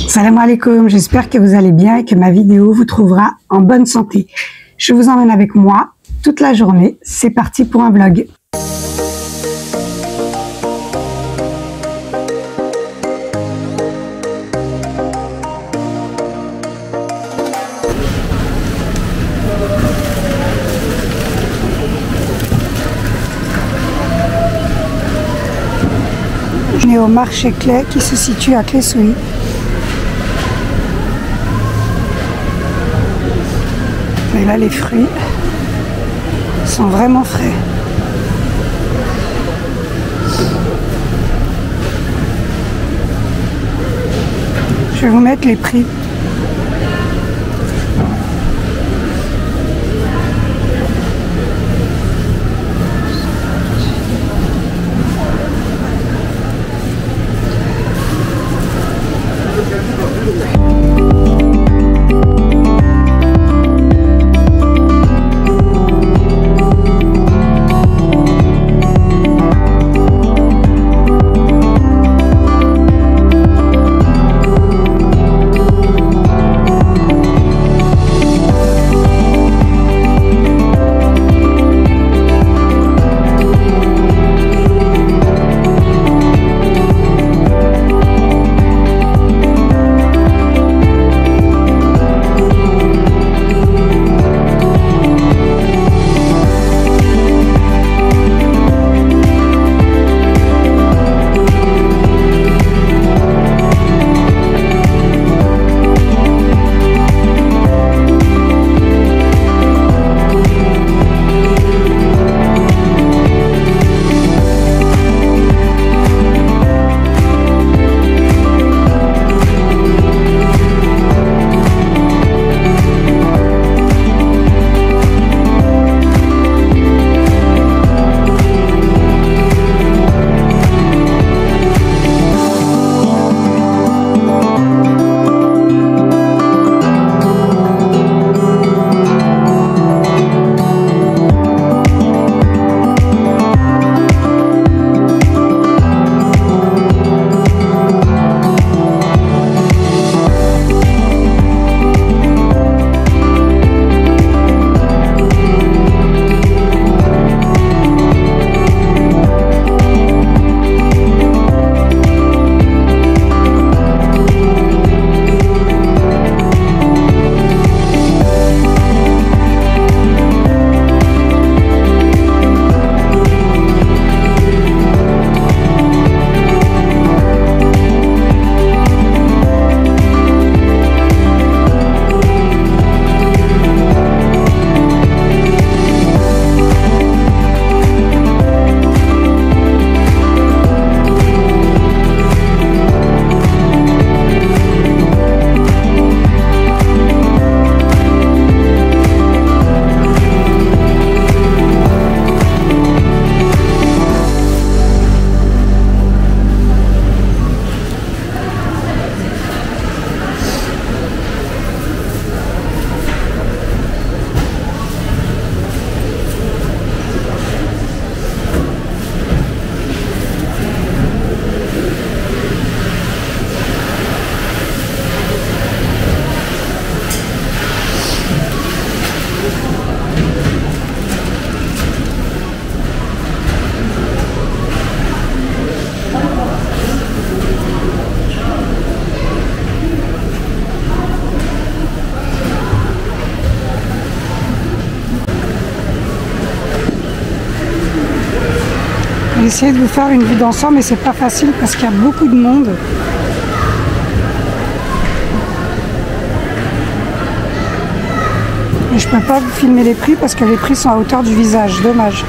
Salam alaikum, j'espère que vous allez bien et que ma vidéo vous trouvera en bonne santé. Je vous emmène avec moi toute la journée. C'est parti pour un vlog. On est au marché Clé qui se situe à Clé-Souilly. Et là, les fruits sont vraiment frais. Je vais vous mettre les prix. J'ai essayé de vous faire une vue d'ensemble, mais c'est pas facile parce qu'il y a beaucoup de monde. Et je peux pas vous filmer les prix parce que les prix sont à hauteur du visage. Dommage.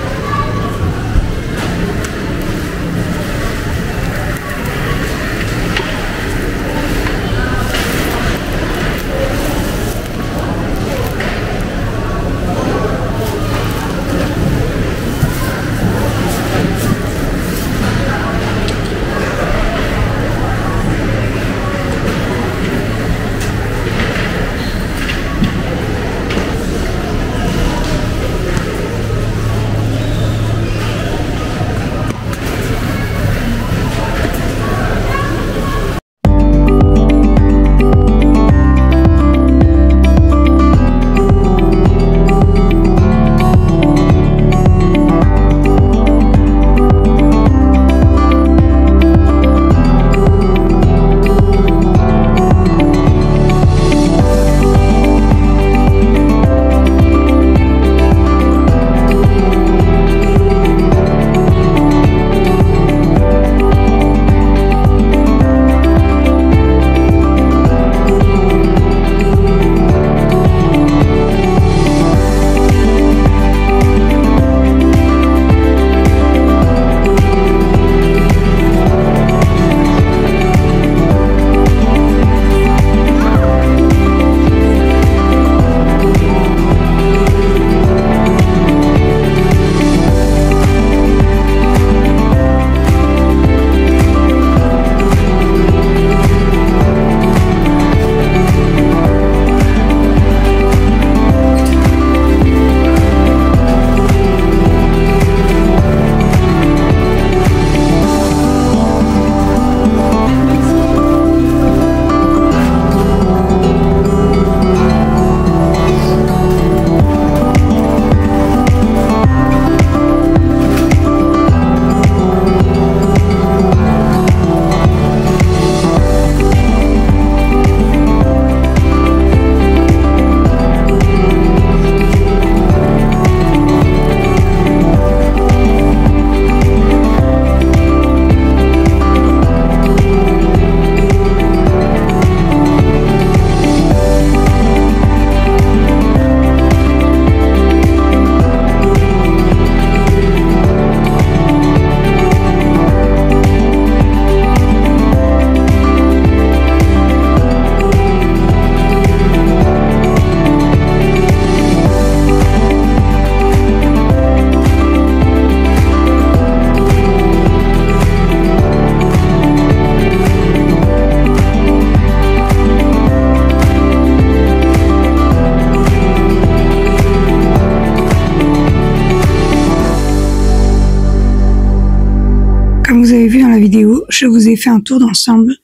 je vous ai fait un tour d'ensemble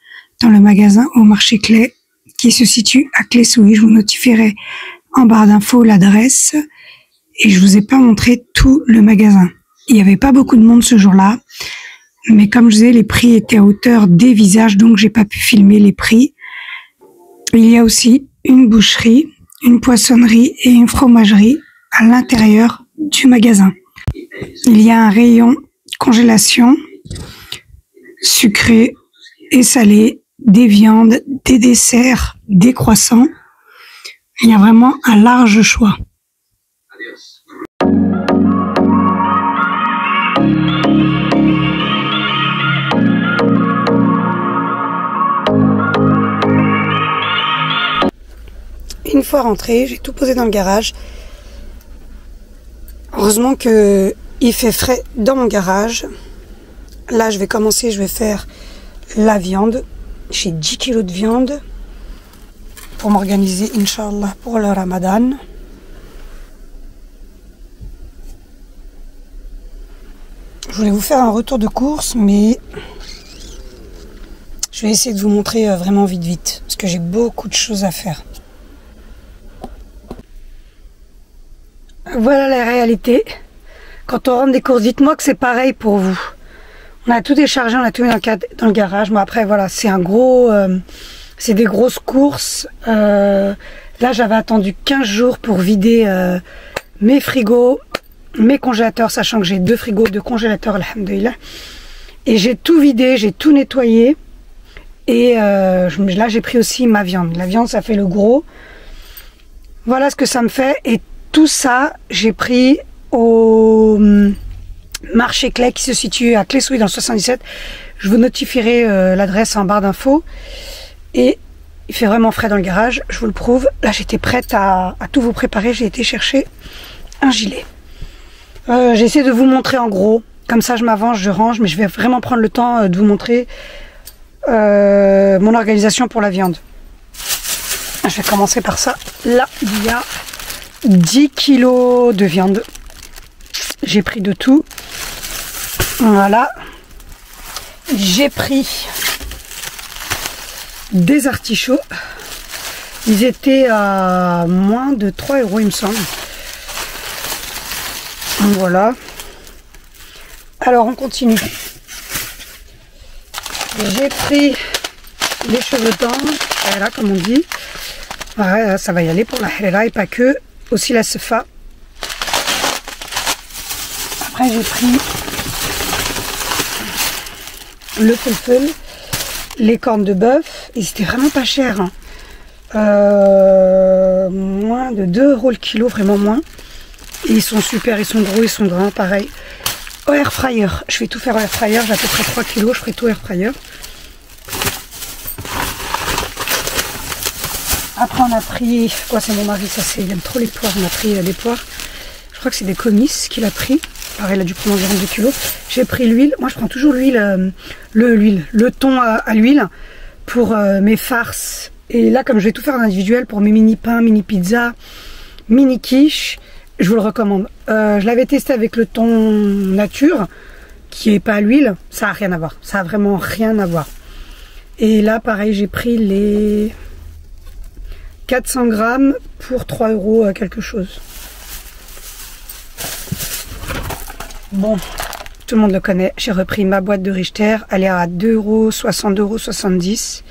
dans le magasin au marché Clay qui se situe à Claye-Souilly. Je vous notifierai en barre d'infos l'adresse et je vous ai pas montré tout le magasin. Il n'y avait pas beaucoup de monde ce jour-là, mais comme je disais, les prix étaient à hauteur des visages, donc j'ai pas pu filmer les prix. Il y a aussi une boucherie, une poissonnerie et une fromagerie à l'intérieur du magasin. Il y a un rayon congélation, sucré et salé, des viandes, des desserts, des croissants. Il y a vraiment un large choix. Une fois rentrée, j'ai tout posé dans le garage. Heureusement que il fait frais dans mon garage. Là, je vais faire la viande. J'ai 10 kilos de viande pour m'organiser, Inch'Allah, pour le Ramadan. Je voulais vous faire un retour de course, mais je vais essayer de vous montrer vraiment vite, parce que j'ai beaucoup de choses à faire. Voilà la réalité. Quand on rentre des courses, dites-moi que c'est pareil pour vous. On a tout déchargé, on a tout mis dans le garage. Bon après voilà, c'est un gros, c'est des grosses courses. Là j'avais attendu 15 jours pour vider mes frigos, mes congélateurs, sachant que j'ai 2 frigos, 2 congélateurs, alhamdoulilah. Et j'ai tout vidé, j'ai tout nettoyé. Et là j'ai pris aussi ma viande. La viande ça fait le gros. Voilà ce que ça me fait. Et tout ça, j'ai pris au marché Clay qui se situe à Claye-Souilly dans le 77. Je vous notifierai l'adresse en barre d'infos. Et il fait vraiment frais dans le garage, je vous le prouve. Là, j'étais prête à tout vous préparer. J'ai été chercher un gilet. J'essaie de vous montrer en gros. Comme ça, je m'avance, je range. Mais je vais vraiment prendre le temps de vous montrer mon organisation pour la viande. Je vais commencer par ça. Là, il y a 10 kilos de viande. J'ai pris de tout. Voilà. J'ai pris des artichauts. Ils étaient à moins de 3 €, il me semble. Voilà. Alors, on continue. J'ai pris les cheveux tendres. Voilà, comme on dit. Ouais, ça va y aller pour la harira et pas que. Aussi la sefa. Après j'ai pris le felfel, les cornes de bœuf, et c'était vraiment pas cher. Hein. Moins de 2 € le kilo, vraiment moins. Et ils sont super, ils sont gros, ils sont grands, pareil. Au air fryer, je vais tout faire au air fryer, j'ai à peu près 3 kilos, je ferai tout au air fryer. Après on a pris, oh, c'est mon mari, ça c'est, il aime trop les poires, on a pris des poires. Je crois que c'est des comices qu'il a pris. Pareil, il a dû prendre environ 2 kilos. J'ai pris l'huile. Moi, je prends toujours l'huile, le thon à l'huile pour mes farces. Et là, comme je vais tout faire en individuel pour mes mini pains, mini pizzas, mini quiches, je vous le recommande. Je l'avais testé avec le thon nature, qui est pas à l'huile. Ça a rien à voir. Ça a vraiment rien à voir. Et là, pareil, j'ai pris les 400 grammes pour 3 € quelque chose. Bon, tout le monde le connaît. J'ai repris ma boîte de Richter. Elle est à 2 €, 60 €, 70.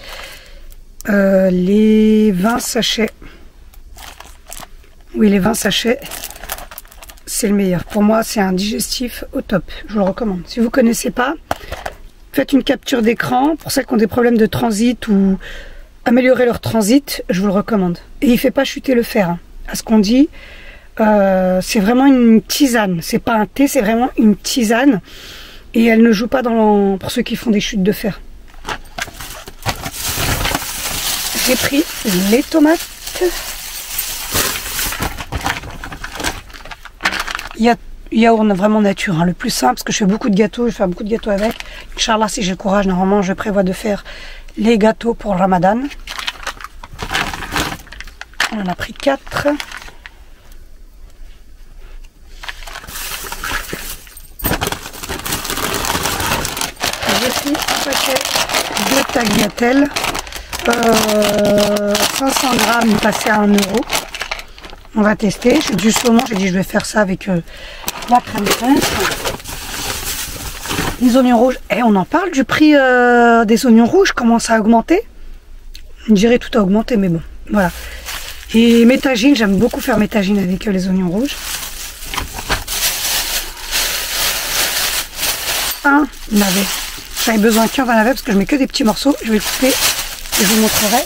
Les 20 sachets. Oui, les 20 sachets, c'est le meilleur. Pour moi, c'est un digestif au top. Je vous le recommande. Si vous ne connaissez pas, faites une capture d'écran. Pour celles qui ont des problèmes de transit ou améliorer leur transit, je vous le recommande. Et il ne fait pas chuter le fer. Hein. À ce qu'on dit, c'est vraiment une tisane. C'est pas un thé, c'est vraiment une tisane. Et elle ne joue pas pour ceux qui font des chutes de fer. J'ai pris les tomates. Yaourt vraiment nature, hein, le plus simple, parce que je fais beaucoup de gâteaux, je vais faire beaucoup de gâteaux avec. Inch'Allah, si j'ai le courage, normalement, je prévois de faire les gâteaux pour le Ramadan. On en a pris 4. J'ai pris un paquet tagliatelle. 500 grammes, il passait à 1 euro. On va tester. J'ai du saumon, j'ai dit je vais faire ça avec la crème fraîche. Les oignons rouges. Et on en parle du prix des oignons rouges, comment ça a augmenté. Je dirais tout a augmenté, mais bon, voilà. Et mes tagines, j'aime beaucoup faire mes tagines avec les oignons rouges. Un navet. J'avais besoin qu'un navet parce que je mets que des petits morceaux. Je vais le couper et je vous montrerai.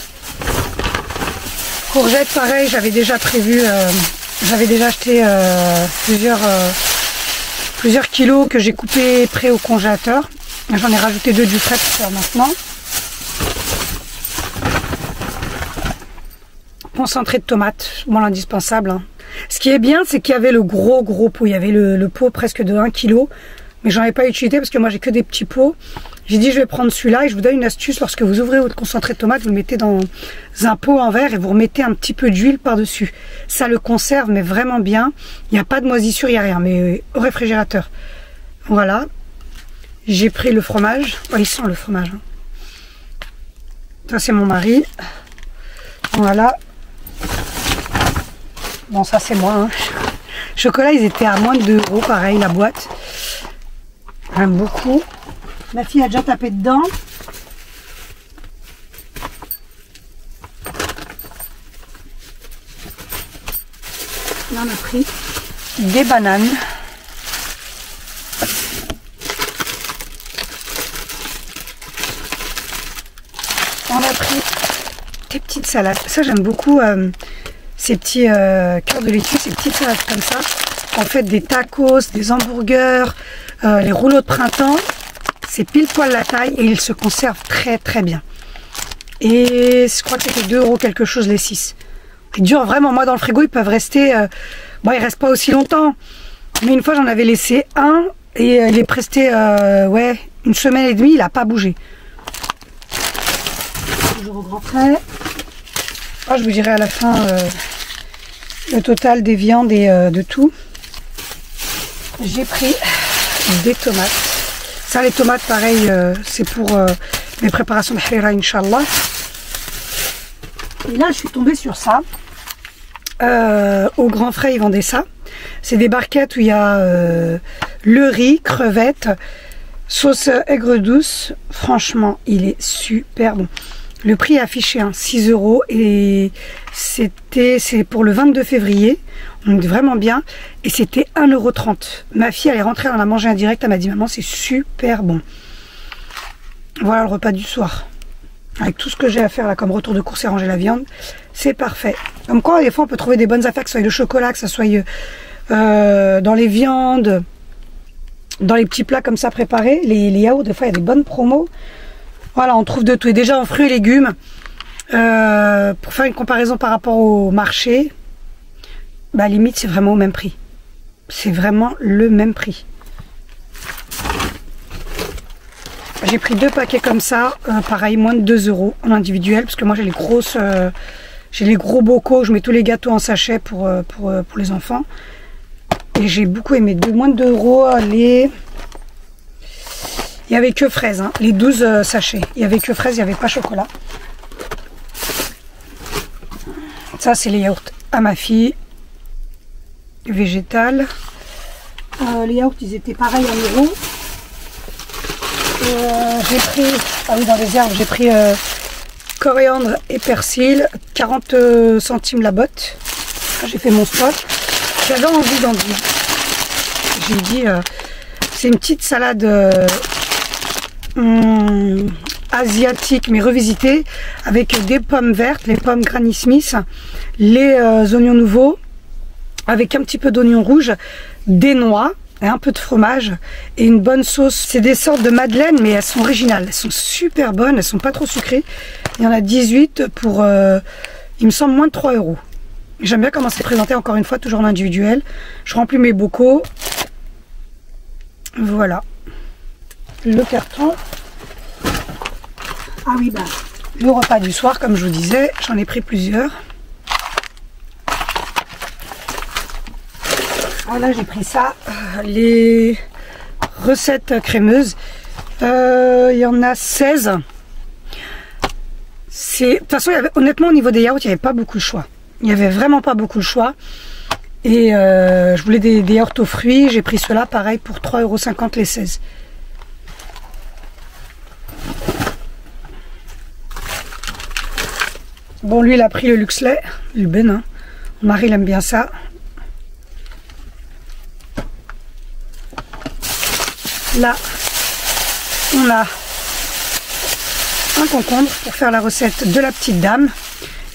Courgettes, pareil, j'avais déjà prévu, j'avais déjà acheté plusieurs kilos que j'ai coupé prêt au congélateur. J'en ai rajouté 2 du frais pour faire maintenant. Concentré de tomates, bon l'indispensable. Hein. Ce qui est bien, c'est qu'il y avait le gros pot. Il y avait le pot presque de 1 kg. Mais j'en ai pas utilisé parce que moi j'ai que des petits pots. J'ai dit je vais prendre celui-là et je vous donne une astuce. Lorsque vous ouvrez votre concentré de tomate, vous le mettez dans un pot en verre et vous remettez un petit peu d'huile par-dessus. Ça le conserve mais vraiment bien. Il n'y a pas de moisissure, il n'y a rien. Mais au réfrigérateur. Voilà. J'ai pris le fromage. Oh, il sent le fromage. Hein. Ça c'est mon mari. Voilà. Bon ça c'est moi. Hein. Chocolat ils étaient à moins de 2 euros. Pareil la boîte. J'aime beaucoup. Ma fille a déjà tapé dedans. Là, on a pris des bananes. On a pris des petites salades. Ça, j'aime beaucoup ces petits cœurs de laitue, ces petites salades comme ça. En fait, des tacos, des hamburgers, les rouleaux de printemps. C'est pile poil la taille et ils se conservent très bien. Et je crois que c'était 2 euros quelque chose les 6. Ils durent vraiment, moi dans le frigo ils peuvent rester, bon ils restent pas aussi longtemps. Mais une fois j'en avais laissé un et il est resté ouais, 1 semaine et demie, il n'a pas bougé. Toujours au grand frais. Oh, je vous dirai à la fin le total des viandes et de tout. J'ai pris des tomates. Ça, les tomates, pareil, c'est pour mes préparations de harira, Inch'Allah. Et là, je suis tombée sur ça. Au Grand Frais, ils vendaient ça. C'est des barquettes où il y a le riz, crevettes, sauce aigre douce. Franchement, il est super bon. Le prix est affiché, hein, 6 euros. Et c'est pour le 22 février. Donc vraiment bien. Et c'était 1,30 €. Ma fille, elle est rentrée, elle en a mangé un direct. Elle m'a dit, maman, c'est super bon. Voilà le repas du soir. Avec tout ce que j'ai à faire là, comme retour de course et ranger la viande. C'est parfait. Comme quoi, des fois, on peut trouver des bonnes affaires, que ce soit le chocolat, que ce soit dans les viandes, dans les petits plats comme ça préparés. Les yaourts, des fois, il y a des bonnes promos. Voilà, on trouve de tout. Et déjà, en fruits et légumes, pour faire une comparaison par rapport au marché, bah limite c'est vraiment au même prix. C'est vraiment le même prix. J'ai pris 2 paquets comme ça, pareil, moins de 2 euros en individuel, parce que moi j'ai les gros bocaux, je mets tous les gâteaux en sachet pour les enfants. Et j'ai beaucoup aimé, moins de 2 euros, il n'y avait que fraises, hein, les 12 sachets. Il n'y avait que fraises, il n'y avait pas chocolat. Ça c'est les yaourts à ma fille. Végétal. Les yaourts, ils étaient pareils à 1 euro. J'ai pris, ah oui, dans les herbes, j'ai pris coriandre et persil, 40 centimes la botte. J'ai fait mon stock. J'avais envie d'en dire. J'ai dit, c'est une petite salade asiatique, mais revisitée, avec des pommes vertes, les pommes Granny Smith, les oignons nouveaux, avec un petit peu d'oignon rouge, des noix, et un peu de fromage et une bonne sauce. C'est des sortes de madeleines, mais elles sont originales. Elles sont super bonnes, elles sont pas trop sucrées. Il y en a 18 pour, il me semble, moins de 3 euros. J'aime bien comment c'est présenté, encore une fois, toujours en individuel. Je remplis mes bocaux. Voilà. Le carton. Ah oui, bah, le repas du soir, comme je vous disais, j'en ai pris plusieurs. Voilà, j'ai pris ça, les recettes crémeuses, il y en a 16. De toute façon, honnêtement, au niveau des yaourts, il n'y avait pas beaucoup de choix. Il n'y avait vraiment pas beaucoup de choix. Et je voulais des yaourts aux fruits. J'ai pris cela, pareil, pour 3,50 € les 16. Bon, lui, il a pris le Luxley, le Bénin. Mon mari, il aime bien ça. Là, on a un concombre pour faire la recette de la petite dame.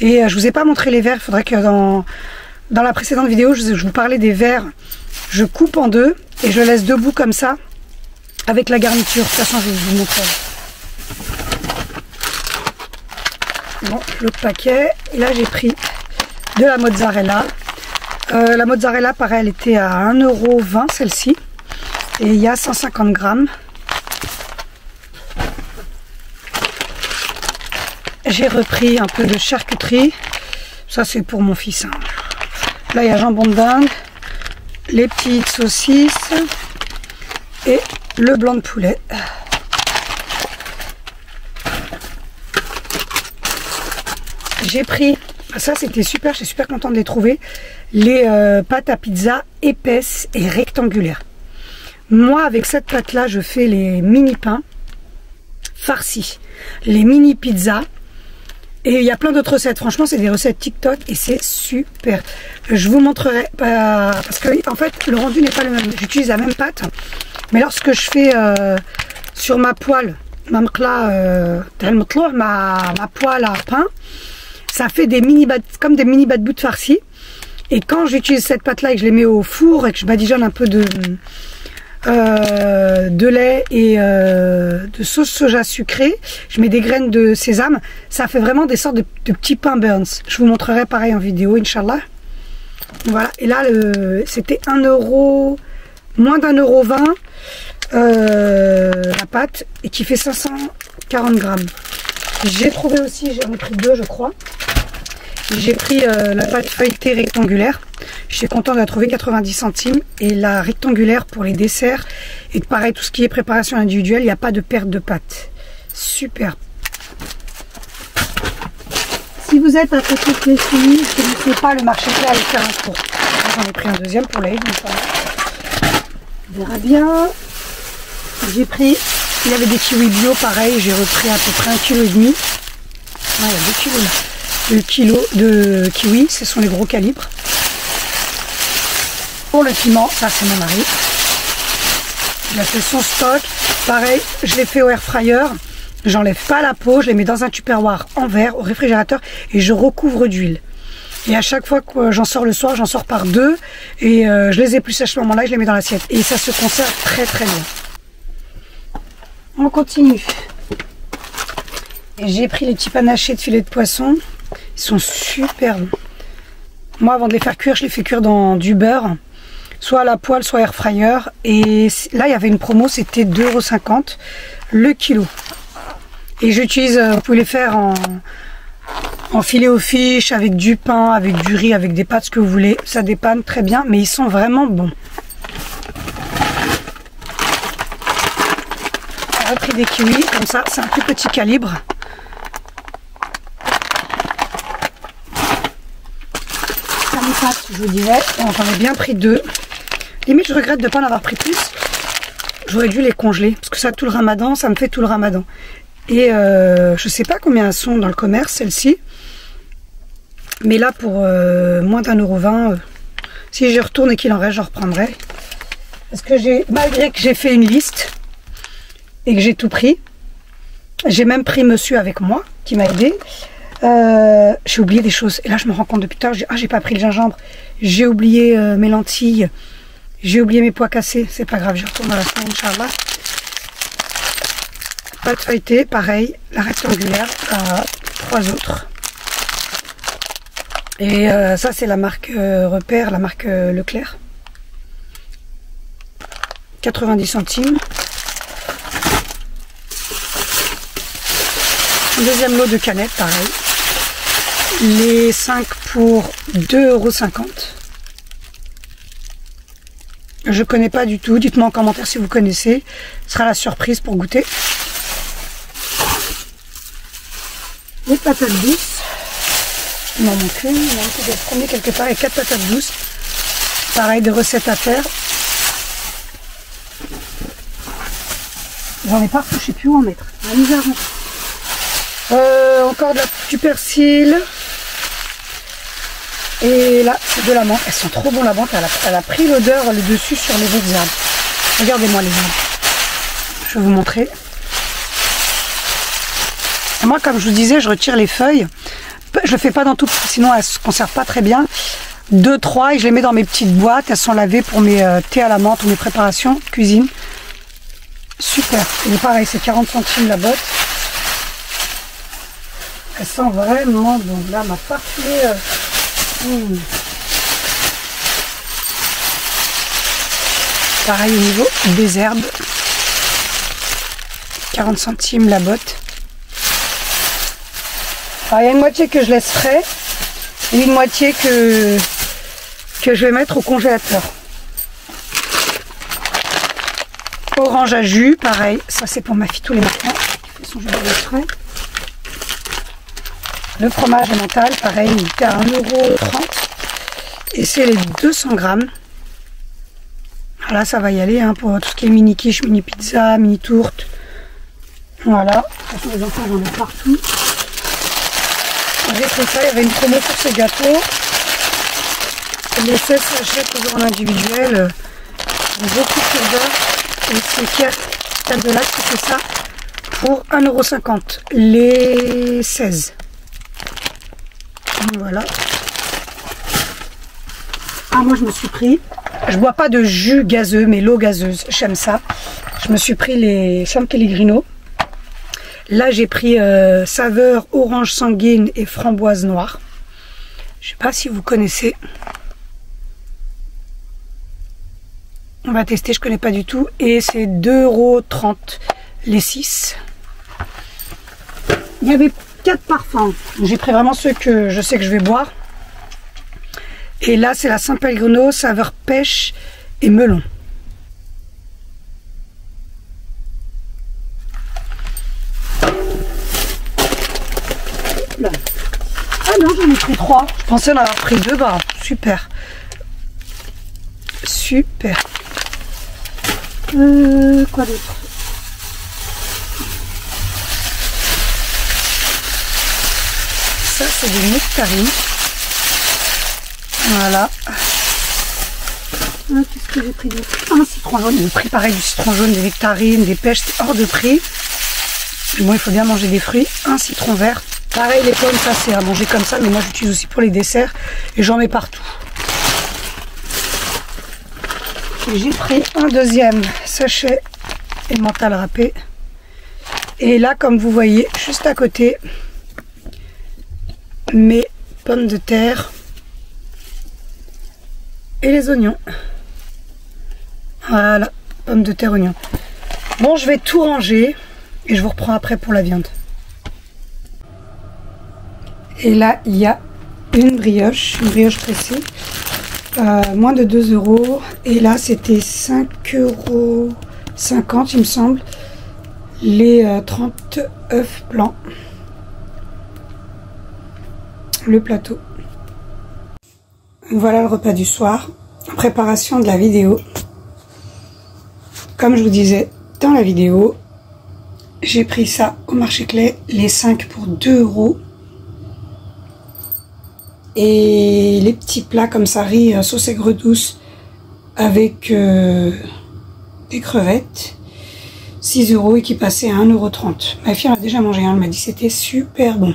Et je vous ai pas montré les verres. Il faudrait que dans la précédente vidéo, je vous parlais des verres. Je coupe en deux et je laisse debout comme ça avec la garniture. De toute façon, je vais vous montrer. Bon, l'autre paquet. Et là, j'ai pris de la mozzarella. La mozzarella, pareil, elle était à 1,20 € celle-ci. Et il y a 150 grammes. J'ai repris un peu de charcuterie. Ça, c'est pour mon fils. Hein. Là, il y a jambon de dinde, les petites saucisses et le blanc de poulet. J'ai pris, ça c'était super, je suis super contente de les trouver, les pâtes à pizza épaisses et rectangulaires. Moi, avec cette pâte-là, je fais les mini pains farcis, les mini pizzas. Et il y a plein d'autres recettes. Franchement, c'est des recettes TikTok et c'est super. Je vous montrerai parce que en fait, le rendu n'est pas le même. J'utilise la même pâte, mais lorsque je fais sur ma poêle, ma poêle à pain, ça fait des mini comme des mini bad-bouts farcis. Et quand j'utilise cette pâte-là et que je les mets au four et que je badigeonne un peu de lait et de sauce soja sucrée, je mets des graines de sésame, ça fait vraiment des sortes de petits pains Burns. Je vous montrerai pareil en vidéo, Inch'Allah. Voilà, et là c'était 1 €, moins d'1,20 € la pâte, et qui fait 540 grammes. J'ai trouvé aussi, j'en ai pris deux je crois. J'ai pris la pâte feuilletée rectangulaire. Je suis contente de la trouver 90 centimes. Et la rectangulaire pour les desserts. Et pareil, tout ce qui est préparation individuelle, il n'y a pas de perte de pâte. Super. Si vous êtes à côté de Leslie, n'hésitez pas, le marché là, aller faire un tour. J'en ai pris un deuxième pour l'Aïd. On verra bien. J'ai pris, il y avait des kiwis bio, pareil. J'ai repris à peu près 1,5 kg. Il y a 2 kilos là. Le kilo de kiwi, ce sont les gros calibres. Pour le piment, ça c'est mon mari. Il a fait son stock. Pareil, je l'ai fait au air fryer. J'enlève pas la peau, je les mets dans un tupperware en verre au réfrigérateur et je recouvre d'huile. Et à chaque fois que j'en sors le soir, j'en sors par deux et je les épluche à ce moment-là et je les mets dans l'assiette. Et ça se conserve très très bien. On continue. Et j'ai pris les petits panachés de filet de poisson. Ils sont super bons. Moi, avant de les faire cuire, je les fais cuire dans du beurre, soit à la poêle, soit air fryer. Et là, il y avait une promo, c'était 2,50 € le kilo. Et j'utilise, vous pouvez les faire en filet aux fiches, avec du pain, avec du riz, avec des pâtes, ce que vous voulez. Ça dépanne très bien, mais ils sont vraiment bons. J'ai pris des kiwis, comme ça, c'est un plus petit calibre. Je vous disais, j'en ai bien pris deux. Limite, je regrette de ne pas en avoir pris plus. J'aurais dû les congeler parce que ça, tout le ramadan, ça me fait tout le ramadan. Et je sais pas combien elles sont dans le commerce, celles-ci. Mais là, pour moins d'1,20 €, si j'y retourne et qu'il en reste, j'en reprendrai. Parce que malgré que j'ai fait une liste et que j'ai tout pris, j'ai même pris monsieur avec moi qui m'a aidé. J'ai oublié des choses et là je me rends compte depuis tard, j'ai pas pris le gingembre, j'ai oublié mes lentilles, j'ai oublié mes pois cassés, c'est pas grave, je retourne dans la semaine, Inch'Allah. Pâte feuilletée, pareil, la rectangulaire, 3 autres. Et ça c'est la marque Repère, la marque Leclerc. 90 centimes. Un deuxième lot de canettes, pareil. Les 5 pour 2,50 €. Je connais pas du tout. Dites-moi en commentaire si vous connaissez. Ce sera la surprise pour goûter. Les patates douces. Il m'en manque une. Il manque de promener quelque part. Et 4 patates douces. Pareil, des recettes à faire. J'en ai partout, je sais plus où en mettre. Encore du persil. Et là, c'est de la menthe. Elles sont trop bonnes, la menthe. Elle a pris l'odeur, le dessus sur les autres herbes. Regardez-moi les herbes. Je vais vous montrer. Et moi, comme je vous disais, je retire les feuilles. Je le fais pas dans tout, sinon elles se conservent pas très bien. 2, 3 et je les mets dans mes petites boîtes. Elles sont lavées pour mes thés à la menthe ou mes préparations cuisine. Super. Et pareil, c'est 40 centimes la botte. Elle sent vraiment bon. Là, ma parfumée. Pareil au niveau des herbes. 40 centimes la botte. Alors, il y a une moitié que je laisse frais et une moitié que je vais mettre au congélateur. Orange à jus, pareil. Ça, c'est pour ma fille tous les matins. Qui fait son jus de frais. Le fromage emmental, pareil, il était à 1,30 €. Et c'est les 200 grammes. Là, ça va y aller hein, pour tout ce qui est mini quiche, mini pizza, mini tourte. Voilà. Les enfants, j'en ai partout. J'ai pris ça, il y avait une promo pour ces gâteaux. Les 16 sachets toujours en individuel. Beaucoup de beurre. Et c'est 4 de lac qui fait ça pour 1,50 €. Les 16. Voilà. Ah, moi je me suis pris. Je bois pas de jus gazeux, mais l'eau gazeuse. J'aime ça. Je me suis pris les San Pellegrino. Là, j'ai pris saveur orange sanguine et framboise noire. Je sais pas si vous connaissez. On va tester, je connais pas du tout. Et c'est 2,30 € les 6. Il y avait 4 parfums. J'ai pris vraiment ceux que je sais que je vais boire. Et là, c'est la San Pellegrino, saveur pêche et melon. Ah non, j'en ai pris 3. Je pensais en avoir pris 2. Bah, super. Super. Quoi d'autre? Ça, c'est des nectarines. Voilà. Qu'est-ce que j'ai pris d'autre? Un citron jaune. Le prix pareil du citron jaune, des nectarines, des pêches, c'est hors de prix. Moi, il faut bien manger des fruits. Un citron vert. Pareil, les pommes, ça c'est à manger comme ça, mais moi j'utilise aussi pour les desserts et j'en mets partout. J'ai pris un deuxième sachet emmental râpé. Et là, comme vous voyez, juste à côté, mes pommes de terre et les oignons. Voilà, pommes de terre, oignons. Bon, je vais tout ranger et je vous reprends après pour la viande. Et là, il y a une brioche pressée, moins de 2 €. Et là, c'était 5,50 €, il me semble, les 30 œufs blancs. Le plateau. Voilà le repas du soir, en préparation de la vidéo. Comme je vous disais dans la vidéo, j'ai pris ça au marché Clé, les 5 pour 2 €. Et les petits plats comme ça, riz sauce aigre douce avec des crevettes, 6 € et qui passaient à 1,30 €. Ma fille en a déjà mangé un, elle m'a dit que c'était super bon.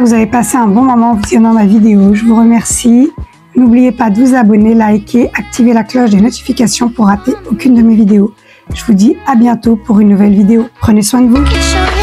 que vous avez passé un bon moment en visionnant ma vidéo. Je vous remercie. N'oubliez pas de vous abonner, liker, activer la cloche des notifications pour rater aucune de mes vidéos. Je vous dis à bientôt pour une nouvelle vidéo. Prenez soin de vous.